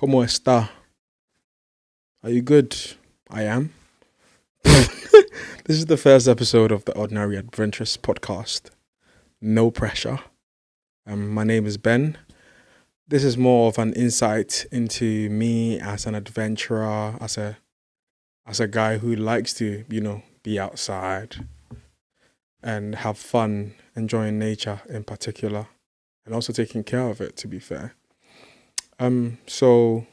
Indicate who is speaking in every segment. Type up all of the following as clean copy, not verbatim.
Speaker 1: ¿Cómo está? Are you good? I am. This is the first episode of the Ordinary Adventurous podcast. No pressure. My name is Ben. This is more of an insight into me as an adventurer, as a guy who likes to, be outside and have fun, enjoying nature in particular, and also taking care of it, to be fair. So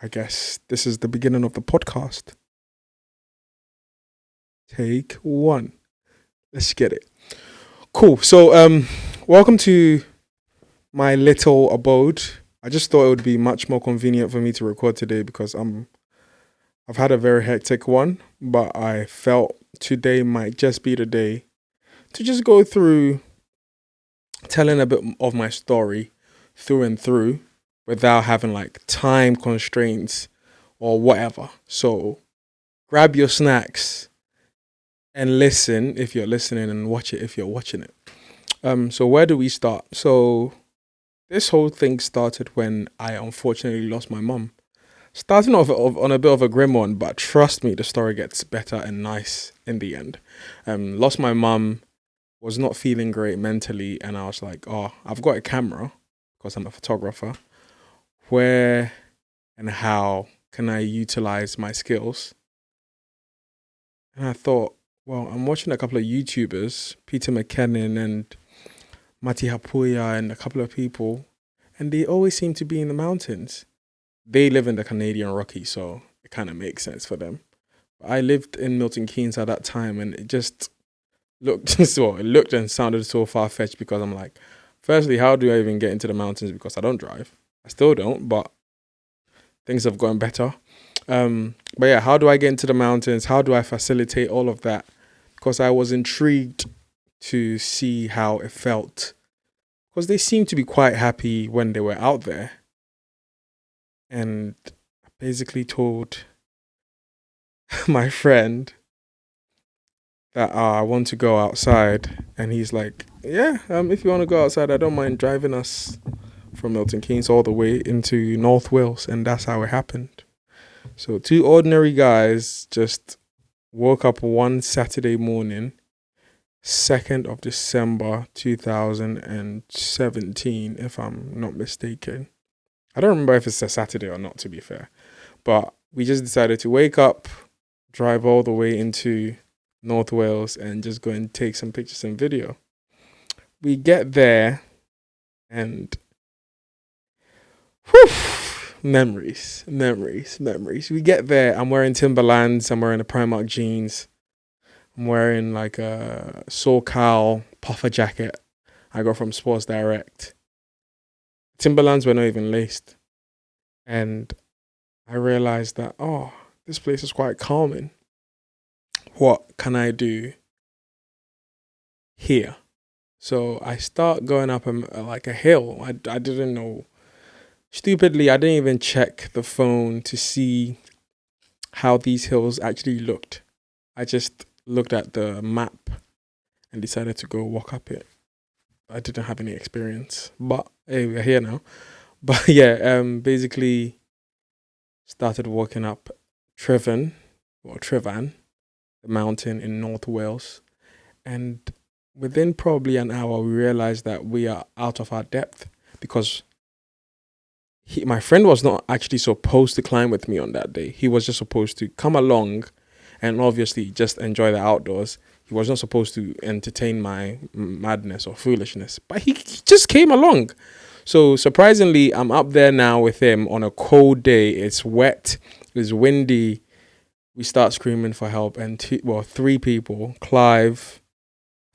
Speaker 1: I guess this is the beginning of the podcast. Take one. Let's get it. Cool. So welcome to my little abode. I just thought it would be much more convenient for me to record today because I've had a very hectic one, but I felt today might just be the day to just go through telling a bit of my story through and through without having like time constraints or whatever. So grab your snacks and listen if you're listening and watch it if you're watching it. So where do we start? So this whole thing started when I unfortunately lost my mum. Starting off on a bit of a grim one, but trust me, the story gets better and nice in the end. Lost my mum, was not feeling great mentally, and I was like, oh, I've got a camera because I'm a photographer. Where and how can I utilize my skills? And I thought, well, I'm watching a couple of YouTubers, Peter McKinnon and Mati Hapuya and a couple of people, and they always seem to be in the mountains. They live in the Canadian Rockies, so it kind of makes sense for them. I lived in Milton Keynes at that time, and it just looked it looked and sounded so far-fetched because I'm like, firstly, how do I even get into the mountains? Because I don't drive. I still don't, but things have gotten better. But yeah, how do I get into the mountains? How do I facilitate all of that? Because I was intrigued to see how it felt. Because they seemed to be quite happy when they were out there. And I basically told my friend that I want to go outside. And he's like, yeah, if you want to go outside, I don't mind driving us from Milton Keynes all the way into North Wales. And that's how it happened. So two ordinary guys just woke up one Saturday morning, 2nd of December 2017, if I'm not mistaken. I don't remember if it's a Saturday or not, to be fair. But we just decided to wake up, drive all the way into North Wales, and just go and take some pictures and video. We get there, and memories. We get there, I'm wearing Timberlands, I'm wearing the Primark jeans, I'm wearing like a SoCal puffer jacket I got from Sports Direct. Timberlands were not even laced. And I realized that, this place is quite calming. What can I do here? So I start going up like a hill. I didn't know. Stupidly, I didn't even check the phone to see how these hills actually looked. I just looked at the map and decided to go walk up it. I didn't have any experience, but hey, we're here now. But yeah, basically started walking up Trevan, the mountain in North Wales. And within probably an hour, we realized that we are out of our depth because my friend was not actually supposed to climb with me on that day. He was just supposed to come along and obviously just enjoy the outdoors. He was not supposed to entertain my madness or foolishness, but he just came along. So surprisingly, I'm up there now with him on a cold day. It's wet, it's windy. We start screaming for help, and 3 people, Clive,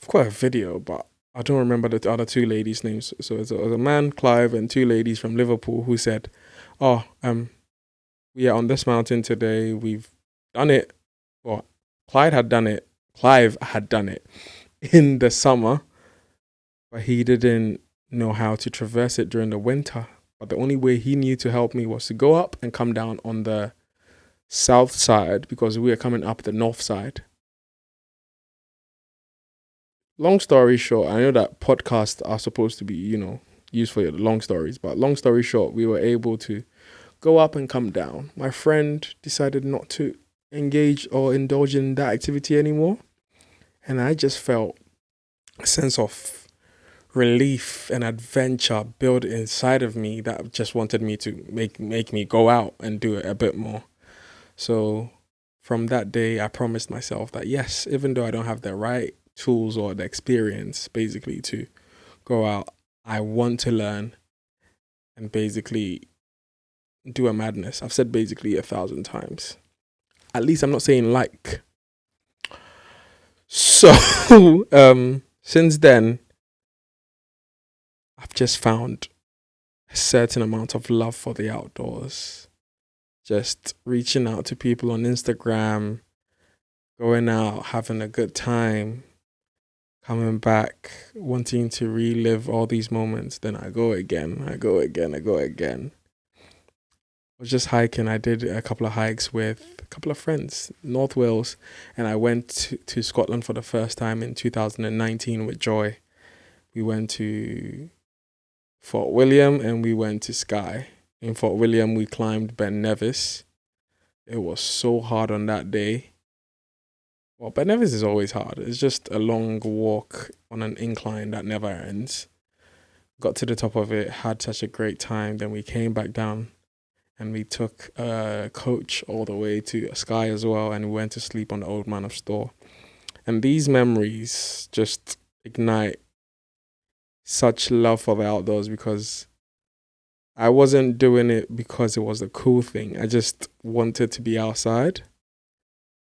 Speaker 1: I've got a video, but I don't remember the other 2 ladies' names. So it was a man, Clive, and 2 ladies from Liverpool who said, we are on this mountain today. We've done it. Well, Clive had done it in the summer, but he didn't know how to traverse it during the winter. But the only way he knew to help me was to go up and come down on the south side because we are coming up the north side. Long story short, I know that podcasts are supposed to be, used for long stories. But long story short, we were able to go up and come down. My friend decided not to engage or indulge in that activity anymore. And I just felt a sense of relief and adventure built inside of me that just wanted me to make me go out and do it a bit more. So from that day, I promised myself that yes, even though I don't have the right tools or the experience basically to go out, I want to learn and basically do a madness. I've said basically 1,000 times. At least I'm not saying like. So since then, I've just found a certain amount of love for the outdoors. Just reaching out to people on Instagram, going out, having a good time, coming back, wanting to relive all these moments. Then I go again. I was just hiking. I did a couple of hikes with a couple of friends, North Wales, and I went to Scotland for the first time in 2019 with Joy. We went to Fort William and we went to Skye. In Fort William, we climbed Ben Nevis. It was so hard on that day. Well, Ben Nevis is always hard. It's just a long walk on an incline that never ends. Got to the top of it, had such a great time. Then we came back down and we took a coach all the way to Skye as well, and we went to sleep on the Old Man of Store. And these memories just ignite such love for the outdoors, because I wasn't doing it because it was a cool thing. I just wanted to be outside.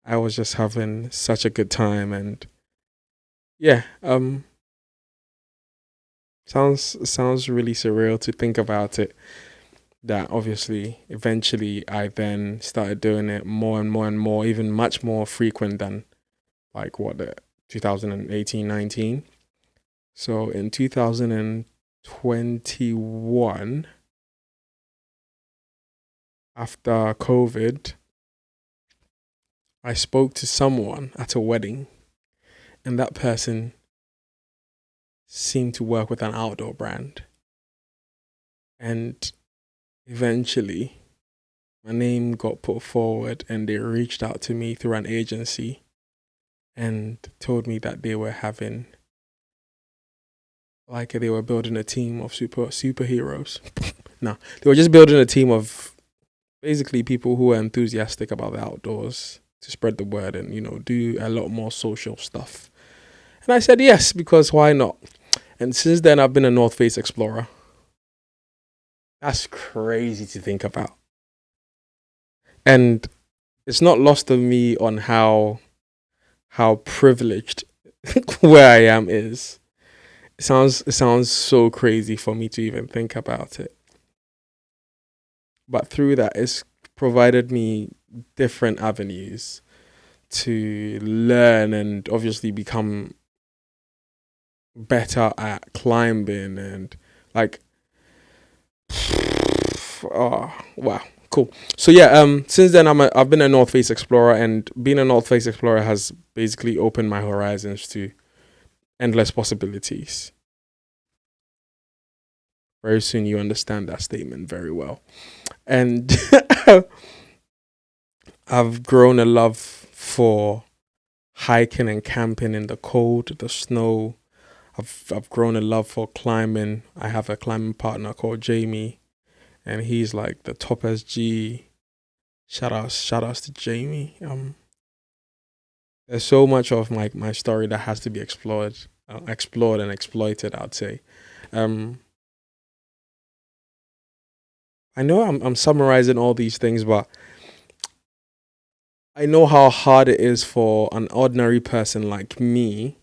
Speaker 1: I was just having such a good time, and yeah, sounds really surreal to think about it. That obviously, eventually, I then started doing it more and more and more, even much more frequent than like what the 2018, 19. So in 2021, after COVID, I spoke to someone at a wedding, and that person seemed to work with an outdoor brand. And eventually, my name got put forward and they reached out to me through an agency and told me that they were having, like, they were building a team of superheroes. No, they were just building a team of basically people who are enthusiastic about the outdoors to spread the word and, do a lot more social stuff. And I said yes, because why not? And since then, I've been a North Face explorer. That's crazy to think about. And it's not lost on me on how privileged where I am is. It sounds so crazy for me to even think about it. But through that, it's provided me different avenues to learn and obviously become better at climbing and like, oh wow, cool. So yeah, since then I've been a North Face explorer, and being a North Face explorer has basically opened my horizons to endless possibilities. Very soon you understand that statement very well. And I've grown a love for hiking and camping in the cold, the snow. I've grown a love for climbing. I have a climbing partner called Jamie, and he's like the top SG. Shout outs to Jamie. There's so much of my story that has to be explored and exploited, I'd say. I know I'm summarizing all these things, but I know how hard it is for an ordinary person like me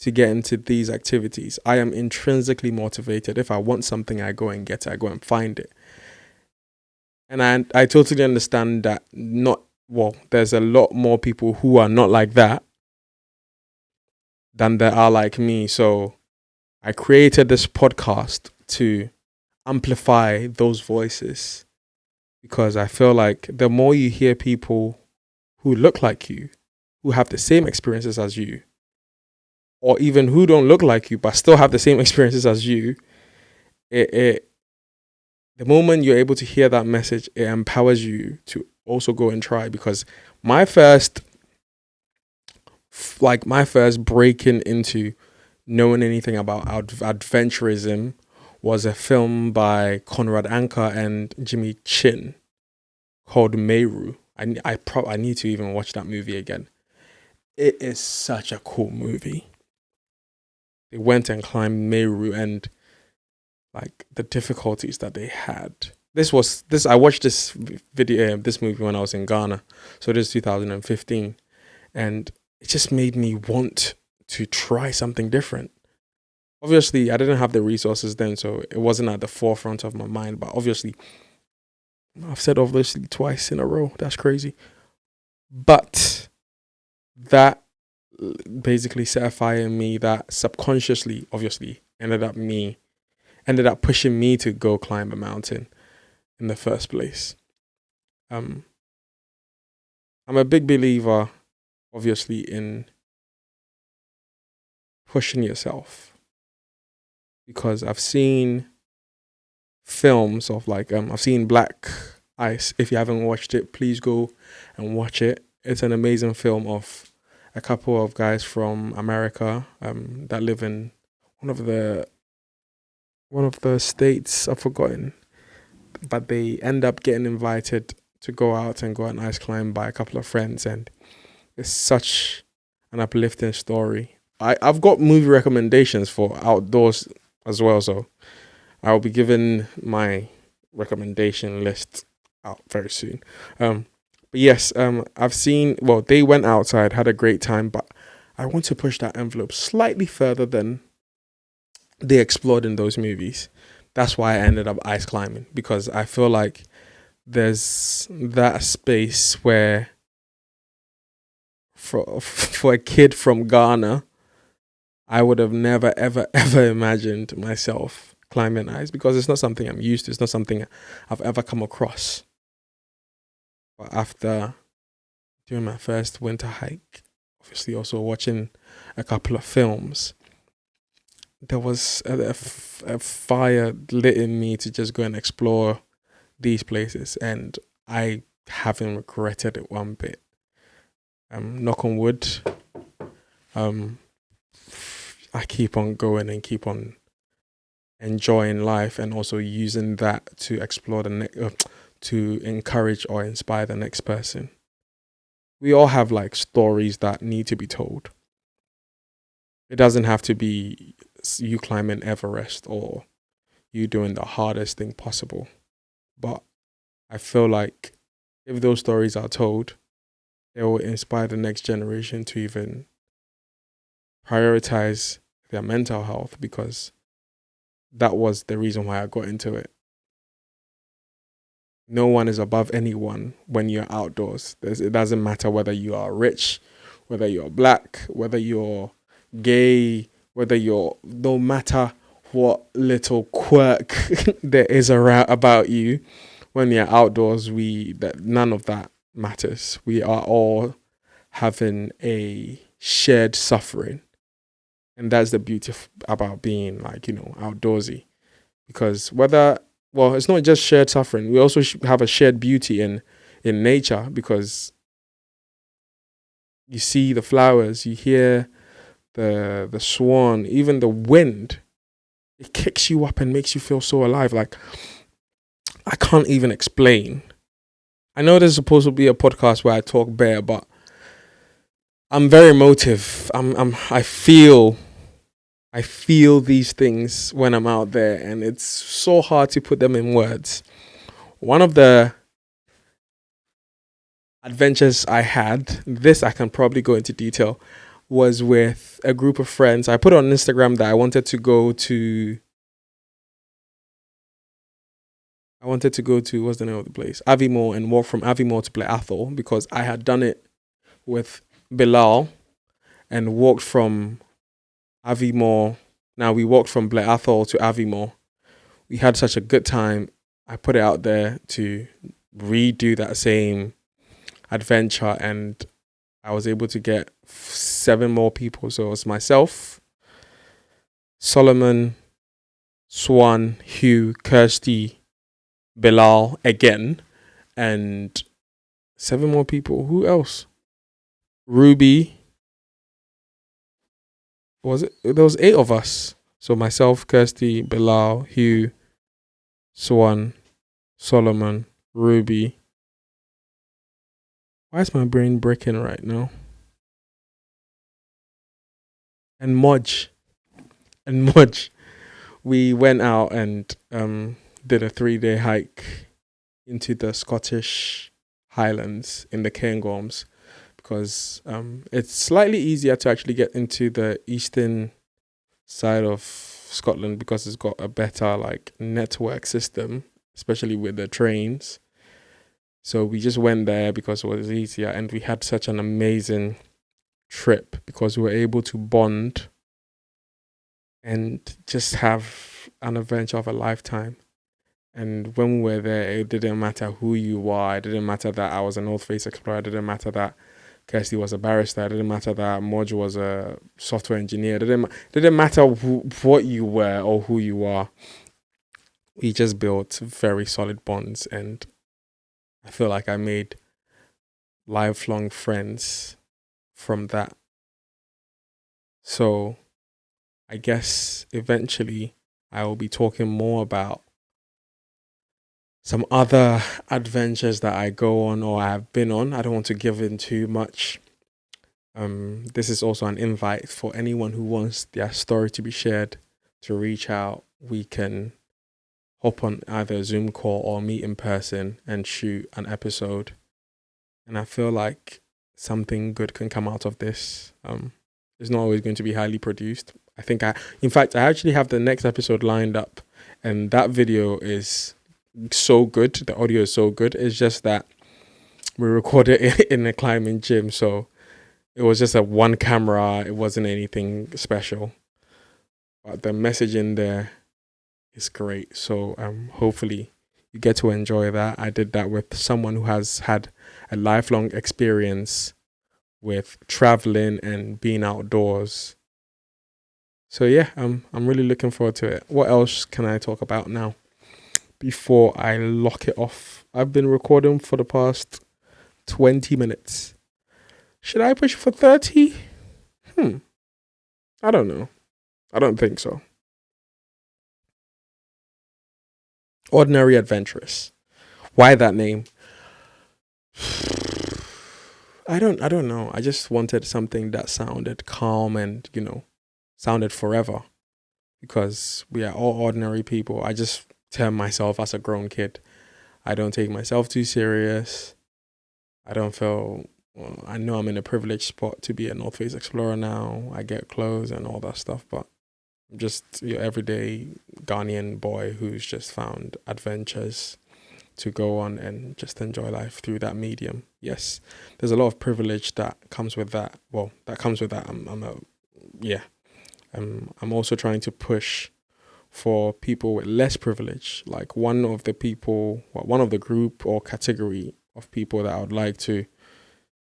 Speaker 1: to get into these activities. I am intrinsically motivated. If I want something, I go and get it. I go and find it. And I totally understand that there's a lot more people who are not like that than there are like me. So I created this podcast to amplify those voices, because I feel like the more you hear people who look like you, who have the same experiences as you, or even who don't look like you but still have the same experiences as you, it the moment you're able to hear that message, it empowers you to also go and try. Because my first my first breaking into knowing anything about adventurism was a film by Conrad Anker and Jimmy Chin called Meru. I need to even watch that movie again. It is such a cool movie. They went and climbed Meru, and like the difficulties that they had. I watched this this movie when I was in Ghana, so this is 2015, and it just made me want to try something different. Obviously, I didn't have the resources then, so it wasn't at the forefront of my mind. But obviously, I've said obviously twice in a row. That's crazy. But that basically set a fire in me that subconsciously, obviously, ended up pushing me to go climb a mountain in the first place. I'm a big believer, obviously, in pushing yourself, because I've seen films of I've seen Black Ice. If you haven't watched it, please go and watch it. It's an amazing film of a couple of guys from America that live in one of the states I've forgotten, but they end up getting invited to go out and go on ice climb by a couple of friends, and it's such an uplifting story. I've got movie recommendations for outdoors as well, so I'll be giving my recommendation list out very soon. But yes, I've seen. Well, they went outside, had a great time, but I want to push that envelope slightly further than they explored in those movies. That's why I ended up ice climbing, because I feel like there's that space where for a kid from Ghana, I would have never ever ever imagined myself climbing ice, because it's not something I'm used to. It's not something I've ever come across. But after doing my first winter hike, obviously also watching a couple of films, there was a fire lit in me to just go and explore these places, and I haven't regretted it one bit. Knock on wood. I keep on going and keep on enjoying life, and also using that to explore to encourage or inspire the next person. We all have stories that need to be told. It doesn't have to be you climbing Everest or you doing the hardest thing possible. But I feel like if those stories are told, they will inspire the next generation to even prioritize their mental health, because that was the reason why I got into it. No one is above anyone when you're outdoors. It doesn't matter whether you are rich, whether you're black, whether you're gay, no matter what little quirk there is around about you. When you're outdoors, none of that matters. We are all having a shared suffering, and that's the beauty about being outdoorsy. Because it's not just shared suffering. We also have a shared beauty in nature, because you see the flowers, you hear the swan, even the wind. It kicks you up and makes you feel so alive. I can't even explain. I know there's supposed to be a podcast where I talk bare, but I'm very emotive. I feel these things when I'm out there, and it's so hard to put them in words. One of the adventures I had, this I can probably go into detail, was with a group of friends. I put on Instagram that I wanted to go to, what's the name of the place? Aviemore, and walk from Aviemore to Black Athol, because I had done it with Bilal and walked from Aviemore. Now we walked from Black Athol to Aviemore. We had such a good time. I put it out there to redo that same adventure, and I was able to get 7 more people. So it was myself, Solomon, Swan, Hugh, Kirsty, Bilal again, and 7 more people. Who else? Ruby. Was it? There was 8 of us. So myself, Kirsty, Bilal, Hugh, Swan, Solomon, Ruby. Why is my brain breaking right now? And Modge. And Modge. We went out and did a 3-day hike into the Scottish Highlands in the Cairngorms, because it's slightly easier to actually get into the eastern side of Scotland because it's got a better like network system, especially with the trains. So we just went there because it was easier, and we had such an amazing trip because we were able to bond and just have an adventure of a lifetime. And when we were there, it didn't matter who you are. It didn't matter that I was a North Face explorer. It didn't matter that Kirsty was a barrister. It didn't matter that Modge was a software engineer. It didn't matter what you were or who you are. We just built very solid bonds, and I feel like I made lifelong friends from that. So I guess eventually I will be talking more about some other adventures that I go on or I have been on. I don't want to give in too much. This is also an invite for anyone who wants their story to be shared to reach out. We can hop on either a Zoom call or meet in person and shoot an episode. And I feel like something good can come out of this. It's not always going to be highly produced. In fact, I actually have the next episode lined up, and that video is so good. The audio is so good. It's just that we recorded it in a climbing gym, so it was just a one camera. It wasn't anything special, but the message in there is great. So hopefully you get to enjoy that. I did that with someone who has had a lifelong experience with traveling and being outdoors. So yeah, I'm really looking forward to it. What else can I talk about now before I lock it off? I've been recording for the past 20 minutes. Should I push for 30? I don't know. I don't think so. Ordinary Adventurous. Why that name? I don't know. I just wanted something that sounded calm and, sounded forever, because we are all ordinary people. I just tell myself as a grown kid, I don't take myself too serious. I don't feel, I know I'm in a privileged spot to be a North Face explorer now. I get clothes and all that stuff, but I'm just your everyday Ghanaian boy who's just found adventures to go on and just enjoy life through that medium. Yes, there's a lot of privilege that comes with that. Well, that comes with that. I'm also trying to push for people with less privilege, like one of the group or category of people that I would like to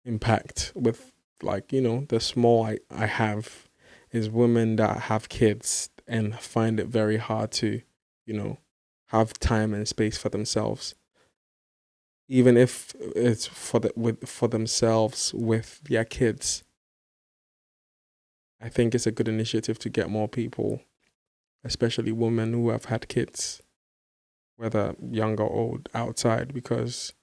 Speaker 1: impact with, the small I have, is women that have kids and find it very hard to, have time and space for themselves, even if it's for themselves with their kids. I think it's a good initiative to get more people, especially women who have had kids, whether young or old, outside, because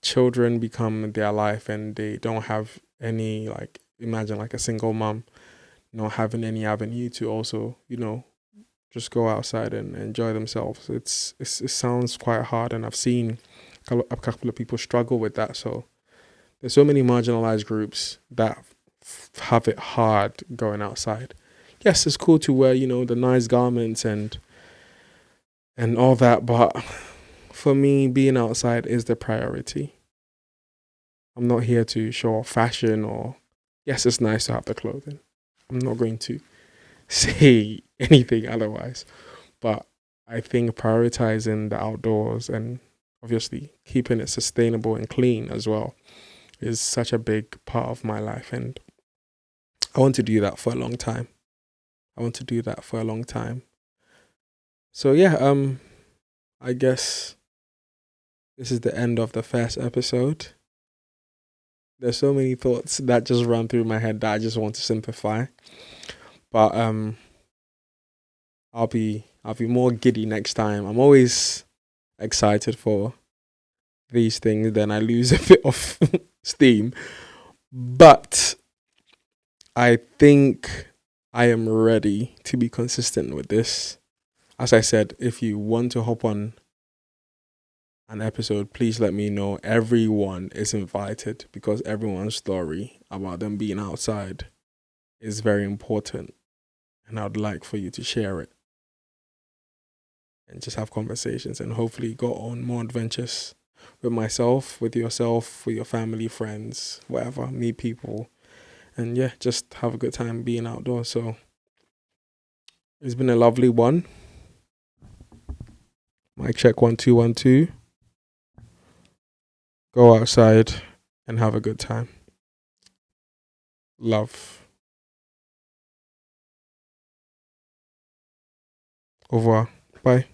Speaker 1: children become their life and they don't have any, imagine like a single mom not having any avenue to also, just go outside and enjoy themselves. It sounds quite hard, and I've seen a couple of people struggle with that. So there's so many marginalized groups that have it hard going outside. Yes, it's cool to wear, the nice garments and all that, but for me, being outside is the priority. I'm not here to show off fashion, or yes, it's nice to have the clothing. I'm not going to say anything otherwise, but I think prioritizing the outdoors and obviously keeping it sustainable and clean as well is such a big part of my life, and I want to do that for a long time. I want to do that for a long time. So yeah, I guess this is the end of the first episode. There's so many thoughts that just run through my head that I just want to simplify. But I'll be more giddy next time. I'm always excited for these things, then I lose a bit of steam. But I think I am ready to be consistent with this. As I said, if you want to hop on an episode, please let me know. Everyone is invited because everyone's story about them being outside is very important. And I would like for you to share it and just have conversations and hopefully go on more adventures with myself, with yourself, with your family, friends, whatever, meet people. And yeah, just have a good time being outdoors. So it's been a lovely one. Mic check 1 2 1 2. Go outside and have a good time. Love. Au revoir. Bye.